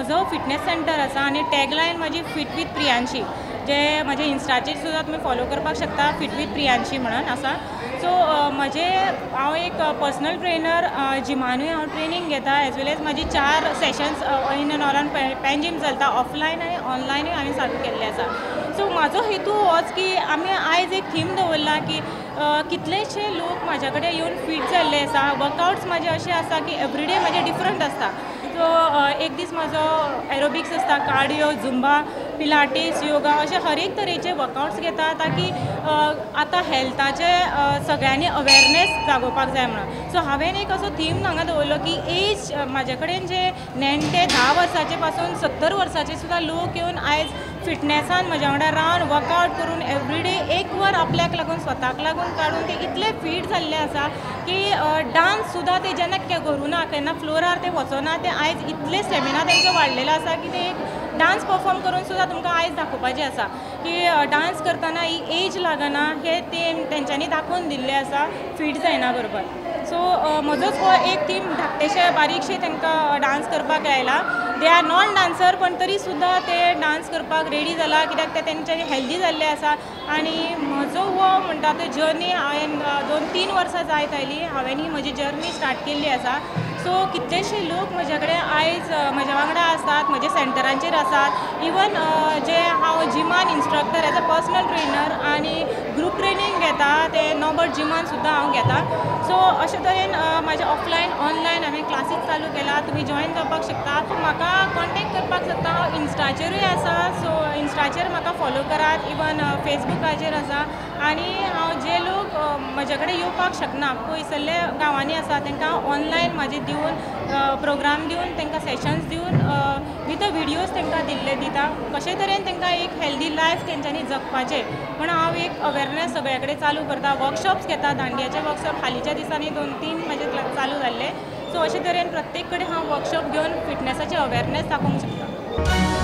म्हजो fitness centre आसा आनी टॅगलायन म्हाजी फिट विथ प्रियांशी, जे म्हाजे इन्स्टाचेर सुद्दां तुमी फॉलो करपाक शकता, फिट विथ प्रियांशी म्हणून आसा. सो हांव एक पर्सनल ट्रेनर, जिमानूय हांव ट्रेनिंग घेता, एज वेल एज म्हाजी 4 सेशन्स इन एंड अराउंड पेन जीम चलता, ऑफलायन आनी ऑनलायनूय हांवें चालू केल्ले आसा. सो म्हाजो हेतू होच की आमी आयज एक थीम दवरला की कितलेशे लोक म्हाज्या कडेन येवन फीट जाल्ले आसा. वर्कआउट्स म्हाजे अशे आसा की एवरीडे म्हाजे डिफरंट आसता. सो एक दीस म्हाजो एरोबिक्स आसता, कार्डिओ, झुंबा, पिलाटीस, योगा अशे हर एक तरेचे वर्कआउट्स घेता, ताकी आतां हेल्थाचे सगळ्यांनी अवेरनेस जागोवपाक जाय म्हणून. सो हांवें एक असो थीम हांगा दवरलो की एज म्हाजे कडेन जे नेण्टे 10 वर्साचे पासून 70 वर्साचे सुद्दां लोक येवन आयज फिटनेसान म्हज्या वांगडा रावन वर्कआउट करून एवरीडे 1 वर आपल्याक लागून स्वताक लागून काडून ते इतले फीट जाल्ले आसा की डान्स सुद्दां ते जेन्ना करूना, केन्ना फ्लोरार ते वचना, ते आयज इतले स्टॅमिना तेंचो वाडलेलो आसा की ते एक डान्स परफॉर्म करून सुद्दां तुमकां आयज दाखोवपाचें आसा की डान्स करतना ही एज लागना, हे तेंच्यांनी दाखोवन दिल्लें आसा फीट जायना बरोबर. सो म्हजोच हो एक थीम धाकटेशे बारीकशे तांकां डान्स करपाक लायला. दे आर नॉन डान्सर, पण तरी सुद्दां ते डान्स करपाक रेडी जाला, कित्याक ते तेंच्यांनी हेल्दी जाल्ले आसा. आनी म्हजो हो म्हणटा तो जर्नी हांवें 2-3 वर्सां जायत आयली, हांवें ही म्हजी जर्नी स्टार्ट केल्ली आसा. सो कितलेशे लोक म्हजे कडेन आयज म्हज्या वांगडा आसतात, म्हज्या सेंटरांचेर आसात. इवन जे हांव जिमान instructor as a personal trainer आनी ग्रूप ट्रेनिंग घेता, ते नॉबर्ट जिमान सुद्दां हांव घेता. सो अशे तरेन म्हाजे ऑफलायन ऑनलायन हांवें क्लासीस चालू केला, तुमी जॉइन जावपाक शकता. सो म्हाका कॉन्टेक्ट करपाक शकता, हांव इन्स्टाचेरूय आसा, सो इन्स्टाचेर म्हाका फॉलो करात. इवन फेसबुकाचेर आसा. आनी हांव जे लोक म्हजे कडेन येवपाक शकना, पयसल्ले गांवांनी आसा, तांकां ऑनलायन म्हाजे दिवन प्रोग्राम दिवन, तांकां सेशन्स दिवन विथ विडियोज तांकां दिता, कशे तरेन तांकां एक हेल्दी लायफ तेंच्यांनी जगपाचें म्हण हांव एक अवेरनेस सगळे कडेन चालू करता. वर्कशॉप्स घेता, दांडियाचे वर्कशॉप हालींच्या दिसांनी 2-3 म्हाजे चालू जाल्ले. सो अशे तरेन प्रत्येक कडेन हांव वर्कशॉप घेवन फिटनेसाची अवेरनेस दाखोवंक शकता.